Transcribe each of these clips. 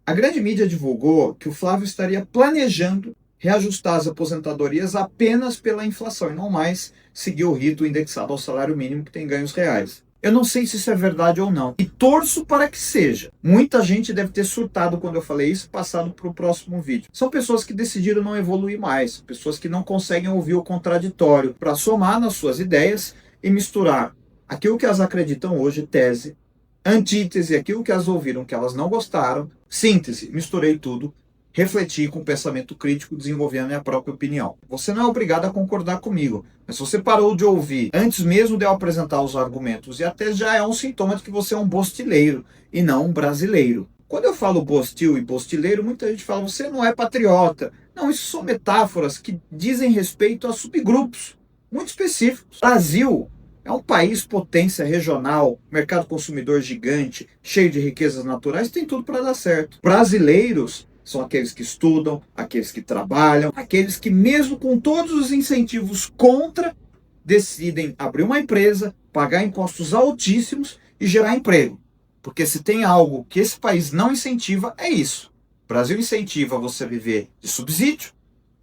A grande mídia divulgou que o Flávio estaria planejando reajustar as aposentadorias apenas pela inflação e não mais seguir o rito indexado ao salário mínimo que tem ganhos reais. Eu não sei se isso é verdade ou não, e torço para que seja. Muita gente deve ter surtado quando eu falei isso, passado para o próximo vídeo. São pessoas que decidiram não evoluir mais, pessoas que não conseguem ouvir o contraditório para somar nas suas ideias e misturar aquilo que elas acreditam hoje, tese, antítese, aquilo que elas ouviram que elas não gostaram, síntese, misturei tudo, refleti com pensamento crítico, desenvolvendo a minha própria opinião. Você não é obrigado a concordar comigo, mas se você parou de ouvir antes mesmo de eu apresentar os argumentos, e até já é um sintoma de que você é um bostileiro e não um brasileiro. Quando eu falo bostil e bostileiro, muita gente fala, você não é patriota. Não, isso são metáforas que dizem respeito a subgrupos muito específicos. Brasil é um país potência regional, mercado consumidor gigante, cheio de riquezas naturais, tem tudo para dar certo. Brasileiros são aqueles que estudam, aqueles que trabalham, aqueles que mesmo com todos os incentivos contra, decidem abrir uma empresa, pagar impostos altíssimos e gerar emprego. Porque se tem algo que esse país não incentiva, é isso. O Brasil incentiva você viver de subsídio,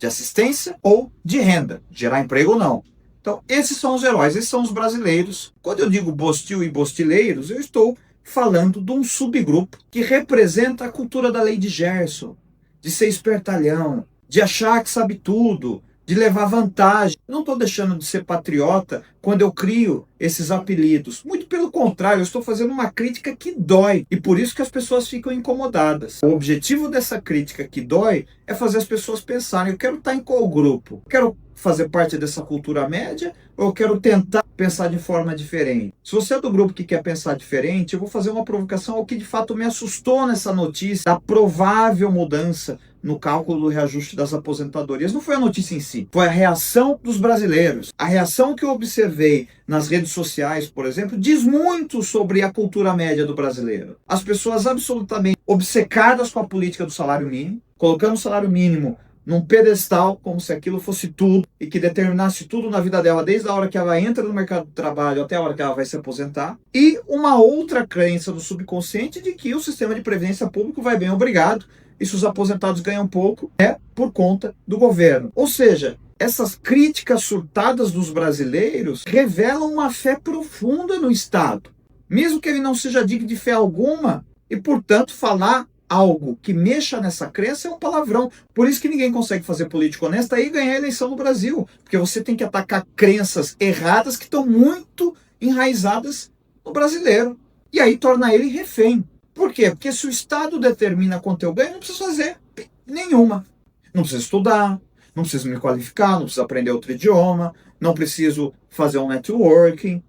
de assistência ou de renda, gerar emprego ou não. Então, esses são os heróis, esses são os brasileiros. Quando eu digo bostil e bostileiros, eu estou falando de um subgrupo que representa a cultura da lei de Gerson, de ser espertalhão, de achar que sabe tudo, de levar vantagem. Não estou deixando de ser patriota quando eu crio esses apelidos. Muito pelo contrário, eu estou fazendo uma crítica que dói. E por isso que as pessoas ficam incomodadas. O objetivo dessa crítica que dói é fazer as pessoas pensarem, eu quero estar em qual grupo? Eu quero fazer parte dessa cultura média ou eu quero tentar pensar de forma diferente? Se você é do grupo que quer pensar diferente, eu vou fazer uma provocação ao que de fato me assustou nessa notícia da provável mudança no cálculo do reajuste das aposentadorias. Não foi a notícia em si, foi a reação dos brasileiros. A reação que eu observei nas redes sociais, por exemplo, diz muito sobre a cultura média do brasileiro. As pessoas absolutamente obcecadas com a política do salário mínimo, colocando o salário mínimo num pedestal, como se aquilo fosse tudo, e que determinasse tudo na vida dela, desde a hora que ela entra no mercado de trabalho até a hora que ela vai se aposentar. E uma outra crença do subconsciente de que o sistema de previdência público vai bem, obrigado, e se os aposentados ganham pouco, é por conta do governo. Ou seja, essas críticas surtadas dos brasileiros revelam uma fé profunda no Estado, mesmo que ele não seja digno de fé alguma, e portanto falar algo que mexa nessa crença é um palavrão. Por isso que ninguém consegue fazer política honesta e ganhar a eleição no Brasil, porque você tem que atacar crenças erradas que estão muito enraizadas no brasileiro, e aí torna ele refém. Por quê? Porque se o Estado determina quanto eu ganho, não preciso fazer nenhuma. Não preciso estudar, não preciso me qualificar, não preciso aprender outro idioma, não preciso fazer um networking,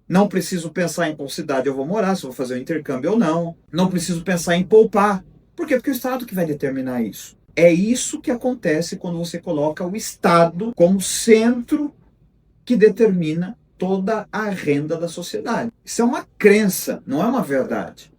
não preciso pensar em qual cidade eu vou morar, se eu vou fazer um intercâmbio ou não, não preciso pensar em poupar. Por quê? Porque é o Estado que vai determinar isso. É isso que acontece quando você coloca o Estado como centro que determina toda a renda da sociedade. Isso é uma crença, não é uma verdade.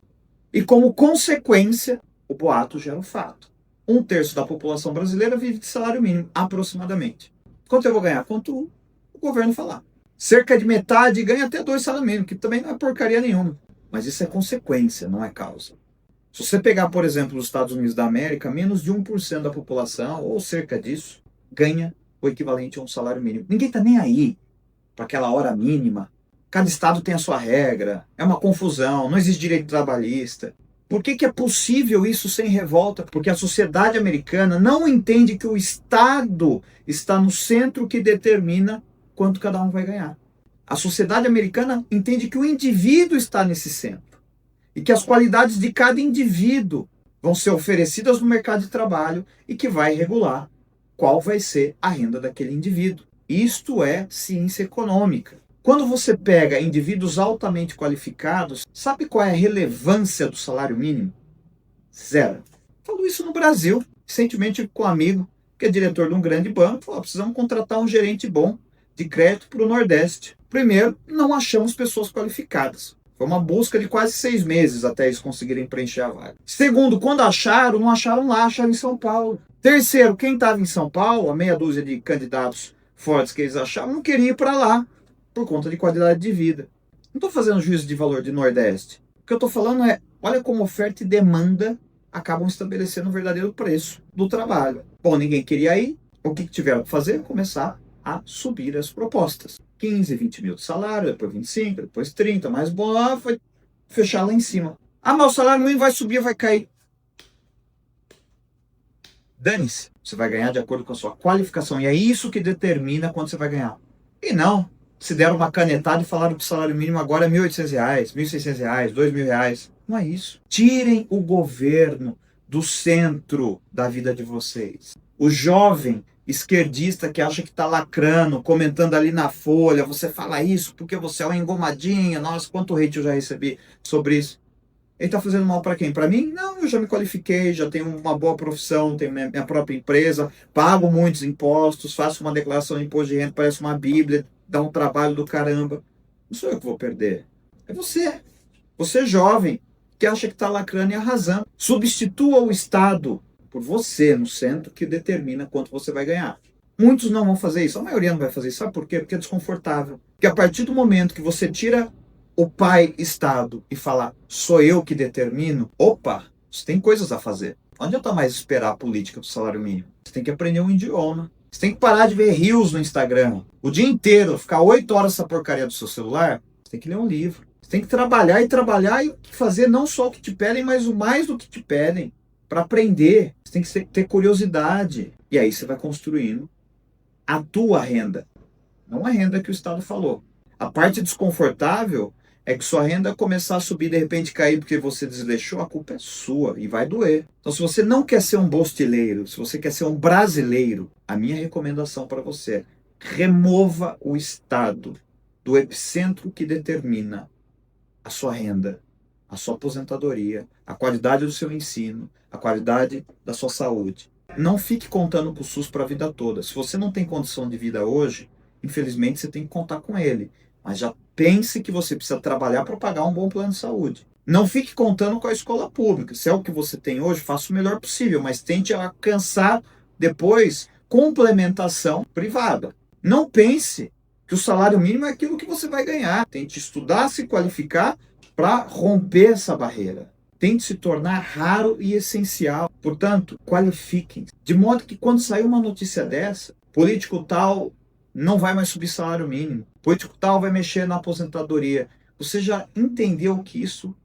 E como consequência, o boato gera o fato. 1/3 da população brasileira vive de salário mínimo, aproximadamente. Quanto eu vou ganhar? Quanto o governo falar. Cerca de metade ganha até 2 salários mínimos, que também não é porcaria nenhuma. Mas isso é consequência, não é causa. Se você pegar, por exemplo, os Estados Unidos da América, menos de 1% da população, ou cerca disso, ganha o equivalente a um salário mínimo. Ninguém está nem aí para aquela hora mínima. Cada estado tem a sua regra, é uma confusão, não existe direito trabalhista. Por que é possível isso sem revolta? Porque a sociedade americana não entende que o Estado está no centro que determina quanto cada um vai ganhar. A sociedade americana entende que o indivíduo está nesse centro e que as qualidades de cada indivíduo vão ser oferecidas no mercado de trabalho e que vai regular qual vai ser a renda daquele indivíduo. Isto é ciência econômica. Quando você pega indivíduos altamente qualificados, sabe qual é a relevância do salário mínimo? Zero. Falou isso no Brasil, recentemente com um amigo, que é diretor de um grande banco, falou, precisamos contratar um gerente bom de crédito para o Nordeste. Primeiro, não achamos pessoas qualificadas. Foi uma busca de quase 6 meses até eles conseguirem preencher a vaga. Segundo, quando acharam, não acharam lá, acharam em São Paulo. Terceiro, quem estava em São Paulo, a meia dúzia de candidatos fortes que eles achavam, não queria ir para lá, por conta de qualidade de vida. Não estou fazendo juízo de valor de Nordeste. O que eu estou falando é, olha como oferta e demanda acabam estabelecendo o verdadeiro preço do trabalho. Bom, ninguém queria ir. O que tiveram que fazer? Começar a subir as propostas. 15, 20 mil de salário, depois 25, depois 30, mais boa, foi fechar lá em cima. Ah, mas o salário mínimo vai subir, vai cair. Dane-se. Você vai ganhar de acordo com a sua qualificação. E é isso que determina quanto você vai ganhar. E não, se deram uma canetada e falaram que o salário mínimo agora é R$ 1.800, R$ 1.600, R$ 2.000. Não é isso. Tirem o governo do centro da vida de vocês. O jovem esquerdista que acha que está lacrando, comentando ali na Folha, você fala isso porque você é uma engomadinha, nossa, quanto hate eu já recebi sobre isso. Ele está fazendo mal para quem? Para mim? Não, eu já me qualifiquei, já tenho uma boa profissão, tenho minha própria empresa, pago muitos impostos, faço uma declaração de imposto de renda, parece uma bíblia, dá um trabalho do caramba. Não sou eu que vou perder. É você. Você jovem, que acha que está lacrando e arrasando. Substitua o Estado por você no centro, que determina quanto você vai ganhar. Muitos não vão fazer isso, a maioria não vai fazer isso. Sabe por quê? Porque é desconfortável. Porque a partir do momento que você tira o pai Estado e falar, sou eu que determino, opa, você tem coisas a fazer. Não adianta mais esperar a política do salário mínimo. Você tem que aprender um idioma. Você tem que parar de ver reels no Instagram. O dia inteiro, ficar 8 horas essa porcaria do seu celular, você tem que ler um livro. Você tem que trabalhar e fazer não só o que te pedem, mas o mais do que te pedem. Para aprender, você tem que ter curiosidade. E aí você vai construindo a tua renda. Não a renda que o Estado falou. A parte desconfortável é que sua renda começar a subir, de repente cair porque você desleixou, a culpa é sua e vai doer. Então, se você não quer ser um bostileiro, se você quer ser um brasileiro, a minha recomendação para você é remova o Estado do epicentro que determina a sua renda, a sua aposentadoria, a qualidade do seu ensino, a qualidade da sua saúde. Não fique contando com o SUS para a vida toda. Se você não tem condição de vida hoje, infelizmente você tem que contar com ele. Mas já pense que você precisa trabalhar para pagar um bom plano de saúde. Não fique contando com a escola pública. Se é o que você tem hoje, faça o melhor possível, mas tente alcançar depois complementação privada. Não pense que o salário mínimo é aquilo que você vai ganhar. Tente estudar, se qualificar para romper essa barreira. Tente se tornar raro e essencial. Portanto, qualifiquem. De modo que quando sair uma notícia dessa, político tal não vai mais subir salário mínimo, político tal vai mexer na aposentadoria, você já entendeu que isso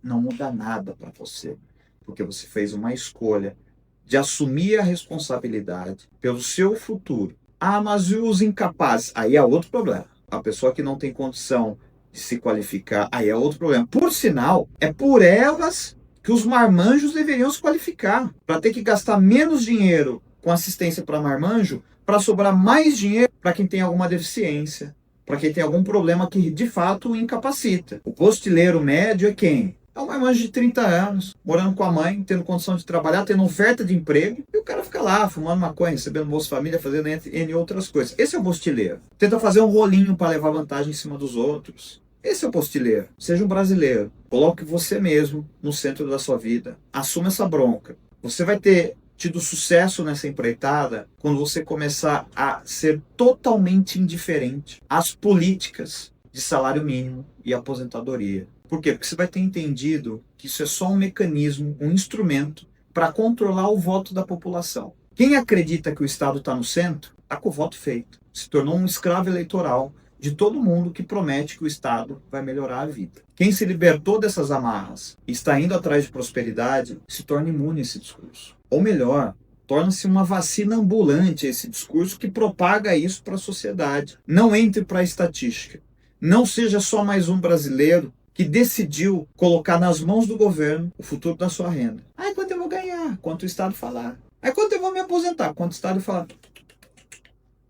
não muda nada para você, porque você fez uma escolha de assumir a responsabilidade pelo seu futuro. Ah, mas e os incapazes? Aí é outro problema. A pessoa que não tem condição de se qualificar, aí é outro problema. Por sinal, é por elas que os marmanjos deveriam se qualificar, para ter que gastar menos dinheiro com assistência para marmanjo, para sobrar mais dinheiro para quem tem alguma deficiência, para quem tem algum problema que de fato o incapacita. O postileiro médio é quem? É um marmanjo de 30 anos, morando com a mãe, tendo condição de trabalhar, tendo oferta de emprego, e o cara fica lá, fumando maconha, recebendo Bolsa Família, fazendo N outras coisas. Esse é o postileiro. Tenta fazer um rolinho para levar vantagem em cima dos outros. Esse é o postileiro. Seja um brasileiro. Coloque você mesmo no centro da sua vida. Assuma essa bronca. Você vai ter tido sucesso nessa empreitada quando você começar a ser totalmente indiferente às políticas de salário mínimo e aposentadoria. Por quê? Porque você vai ter entendido que isso é só um mecanismo, um instrumento para controlar o voto da população. Quem acredita que o Estado está no centro, está com o voto feito. Se tornou um escravo eleitoral de todo mundo que promete que o Estado vai melhorar a vida. Quem se libertou dessas amarras e está indo atrás de prosperidade, se torna imune a esse discurso. Ou melhor, torna-se uma vacina ambulante esse discurso que propaga isso para a sociedade. Não entre para a estatística. Não seja só mais um brasileiro que decidiu colocar nas mãos do governo o futuro da sua renda. Ah, quanto eu vou ganhar? Quanto o Estado falar. Ah, quanto eu vou me aposentar? Quanto o Estado falar.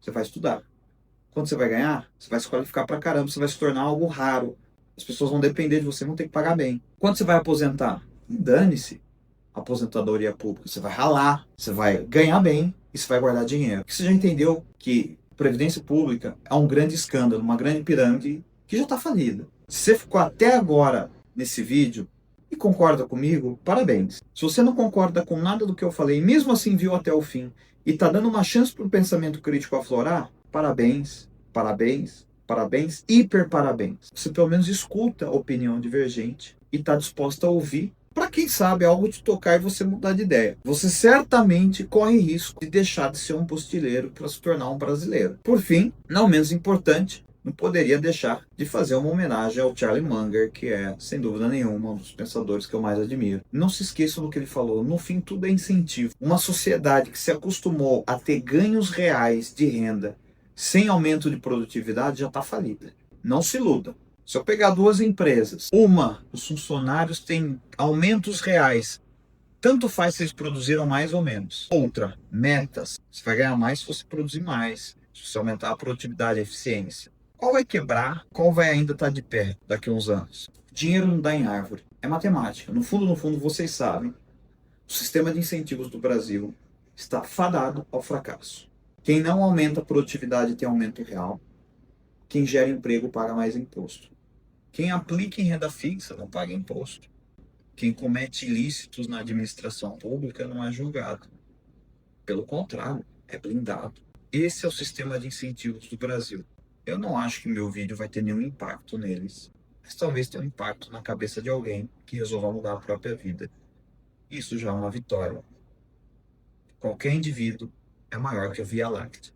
Você vai estudar. Quanto você vai ganhar? Você vai se qualificar pra caramba, você vai se tornar algo raro. As pessoas vão depender de você, vão ter que pagar bem. Quanto você vai aposentar? Dane-se a aposentadoria pública. Você vai ralar, você vai ganhar bem e você vai guardar dinheiro. Porque você já entendeu que Previdência Pública é um grande escândalo, uma grande pirâmide que já está falida. Se você ficou até agora nesse vídeo e concorda comigo, parabéns. Se você não concorda com nada do que eu falei, mesmo assim viu até o fim e está dando uma chance para o pensamento crítico aflorar, parabéns, parabéns, parabéns, hiper parabéns. Você pelo menos escuta a opinião divergente e está disposta a ouvir para quem sabe algo te tocar e você mudar de ideia. Você certamente corre risco de deixar de ser um postilheiro para se tornar um brasileiro. Por fim, não menos importante, não poderia deixar de fazer uma homenagem ao Charlie Munger, que é, sem dúvida nenhuma, um dos pensadores que eu mais admiro. Não se esqueçam do que ele falou, no fim tudo é incentivo. Uma sociedade que se acostumou a ter ganhos reais de renda sem aumento de produtividade já está falida. Não se iluda. Se eu pegar duas empresas, uma, os funcionários têm aumentos reais, tanto faz se eles produziram mais ou menos. Outra, metas, você vai ganhar mais se você produzir mais, se você aumentar a produtividade, a eficiência. Qual vai quebrar, qual vai ainda estar de pé daqui a uns anos? Dinheiro não dá em árvore, é matemática. No fundo, vocês sabem, o sistema de incentivos do Brasil está fadado ao fracasso. Quem não aumenta a produtividade tem aumento real, quem gera emprego paga mais imposto. Quem aplica em renda fixa não paga imposto. Quem comete ilícitos na administração pública não é julgado. Pelo contrário, é blindado. Esse é o sistema de incentivos do Brasil. Eu não acho que meu vídeo vai ter nenhum impacto neles, mas talvez tenha um impacto na cabeça de alguém que resolva mudar a própria vida. Isso já é uma vitória. Qualquer indivíduo é maior que a Via Láctea.